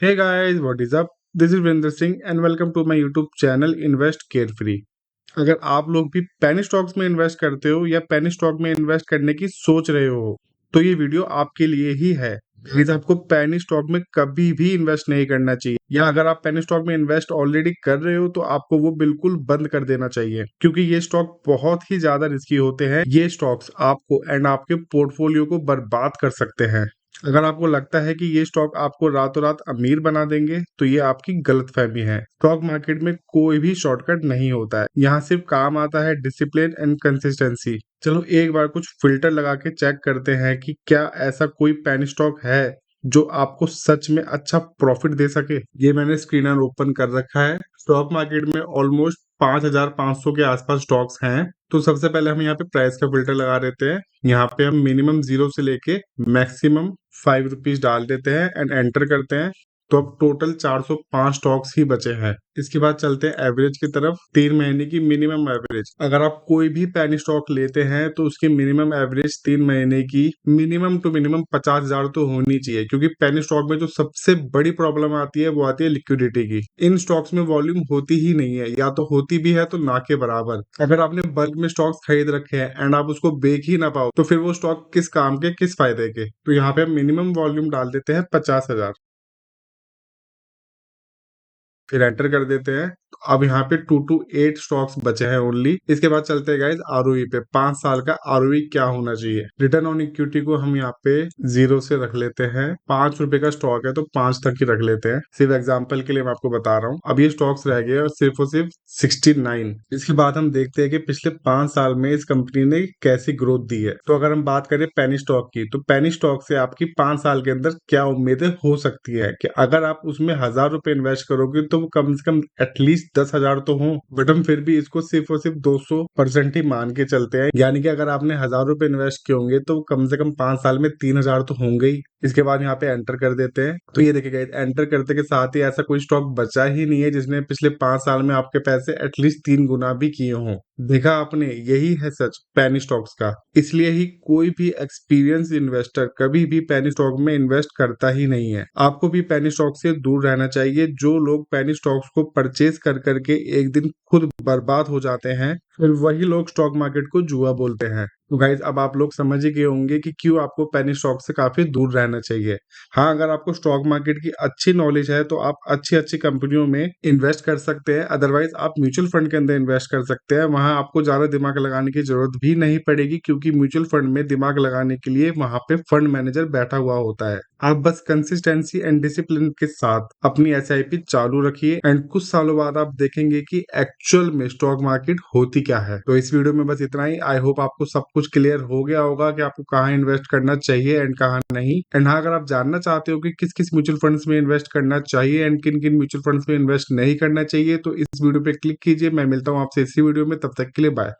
Hey guys, what is up? This is Vrinder Singh and welcome to my YouTube channel Invest Carefree। अगर आप लोग भी penny stocks में invest करते हो या पेनी स्टॉक में इन्वेस्ट करने की सोच रहे हो तो ये वीडियो आपके लिए ही है। प्लीज आपको पेनी स्टॉक में कभी भी इन्वेस्ट नहीं करना चाहिए, या अगर आप पेनी स्टॉक में इन्वेस्ट ऑलरेडी कर रहे हो तो आपको वो बिल्कुल बंद कर देना चाहिए, क्योंकि ये स्टॉक बहुत ही ज्यादा रिस्की होते हैं। ये स्टॉक्स आपको एंड आपके पोर्टफोलियो को बर्बाद कर सकते हैं। अगर आपको लगता है कि ये स्टॉक आपको रातों रात अमीर बना देंगे तो ये आपकी गलतफहमी है। स्टॉक मार्केट में कोई भी शॉर्टकट नहीं होता है, यहाँ सिर्फ काम आता है डिसिप्लिन एंड कंसिस्टेंसी। चलो एक बार कुछ फिल्टर लगा के चेक करते हैं कि क्या ऐसा कोई पेनी स्टॉक है जो आपको सच में अच्छा प्रॉफिट दे सके। ये मैंने स्क्रीनर ओपन कर रखा है। स्टॉक मार्केट में ऑलमोस्ट 5,500 के आसपास स्टॉक्स हैं। तो सबसे पहले हम यहाँ पे प्राइस का फिल्टर लगा देते हैं। यहाँ पे हम मिनिमम 0 से लेके मैक्सिमम 5 रुपीज डाल देते हैं एंड एंटर करते हैं। तो अब टोटल 405 स्टॉक्स ही बचे हैं। इसके बाद चलते हैं एवरेज की तरफ। 3 महीने की मिनिमम एवरेज, अगर आप कोई भी पेनी स्टॉक लेते हैं तो उसकी मिनिमम एवरेज 3 महीने की मिनिमम टू मिनिमम 50,000 तो होनी चाहिए, क्योंकि पेनी स्टॉक में जो सबसे बड़ी प्रॉब्लम आती है वो आती है लिक्विडिटी की। इन स्टॉक्स में वॉल्यूम होती ही नहीं है, या तो होती भी है तो ना के बराबर। अगर आपने बल्क में स्टॉक्स खरीद रखे हैं एंड आप उसको बेच ही ना पाओ तो फिर वो स्टॉक किस काम के, किस फायदे के। तो यहाँ पे हम मिनिमम वॉल्यूम डाल देते हैं 50,000, फिर एंटर कर देते हैं। तो अब यहाँ पे 2 to 8 स्टॉक्स बचे हैं ओनली। इसके बाद चलते हैं गाइज आरओई पे। 5 साल का आरओई क्या होना चाहिए। रिटर्न ऑन इक्विटी को हम यहाँ पे 0 से रख लेते हैं। 5 रुपए का स्टॉक है तो 5 तक ही रख लेते हैं। सिर्फ एग्जाम्पल के लिए मैं आपको बता रहा हूँ। अब ये स्टॉक्स रह गए और सिर्फ 69। इसके बाद हम देखते हैं कि पिछले 5 साल में इस कंपनी ने कैसी ग्रोथ दी है। तो अगर हम बात करें पेनी स्टॉक की, तो पेनी स्टॉक से आपकी 5 साल के अंदर क्या उम्मीदें हो सकती है कि अगर आप उसमें 1,000 रुपए इन्वेस्ट करोगे तो वो कम से कम एटलीस्ट 10,000 तो हो। बट हम फिर भी इसको सिर्फ और सिर्फ 200% ही मान के चलते हैं, यानी कि अगर आपने 1,000 रुपए इन्वेस्ट किए होंगे तो कम से कम 5 साल में 3,000 तो होंगे ही। इसके बाद यहाँ पे एंटर कर देते हैं। तो ये देखिएगा, एंटर करते के साथ ही ऐसा कोई स्टॉक बचा ही नहीं है जिसने पिछले 5 साल में आपके पैसे एटलीस्ट 3 गुना भी किए हों। देखा आपने, यही है सच पेनी स्टॉक्स का। इसलिए ही कोई भी एक्सपीरियंस इन्वेस्टर कभी भी पेनी स्टॉक में इन्वेस्ट करता ही नहीं है। आपको भी पेनी स्टॉक से दूर रहना चाहिए। जो लोग पेनी स्टॉक्स को परचेज कर करके एक दिन खुद बर्बाद हो जाते हैं, फिर वही लोग स्टॉक मार्केट को जुआ बोलते हैं। तो गाइज अब आप लोग समझ ही गए होंगे कि क्यों आपको पेनी स्टॉक से काफी दूर रहना चाहिए। हाँ, अगर आपको स्टॉक मार्केट की अच्छी नॉलेज है तो आप अच्छी अच्छी कंपनियों में इन्वेस्ट कर सकते हैं। अदरवाइज आप म्यूचुअल फंड के अंदर इन्वेस्ट कर सकते हैं। वहां आपको ज्यादा दिमाग लगाने की जरूरत भी नहीं पड़ेगी, क्योंकि म्यूचुअल फंड में दिमाग लगाने के लिए वहां पे फंड मैनेजर बैठा हुआ होता है। आप बस कंसिस्टेंसी एंड डिसिप्लिन के साथ अपनी एसआईपी चालू रखिए एंड कुछ सालों बाद आप देखेंगे कि एक्चुअल में स्टॉक मार्केट होती क्या है। तो इस वीडियो में बस इतना ही। आई होप आपको सब कुछ क्लियर हो गया होगा कि आपको कहाँ इन्वेस्ट करना चाहिए एंड कहाँ नहीं। एंड हाँ, अगर आप जानना चाहते हो कि किस किस म्यूचुअल फंड्स में इन्वेस्ट करना चाहिए एंड किन किन म्यूचुअल फंड्स में इन्वेस्ट नहीं करना चाहिए, तो इस वीडियो पे क्लिक कीजिए। मैं मिलता हूँ आपसे इसी वीडियो में, तब तक के लिए बाय।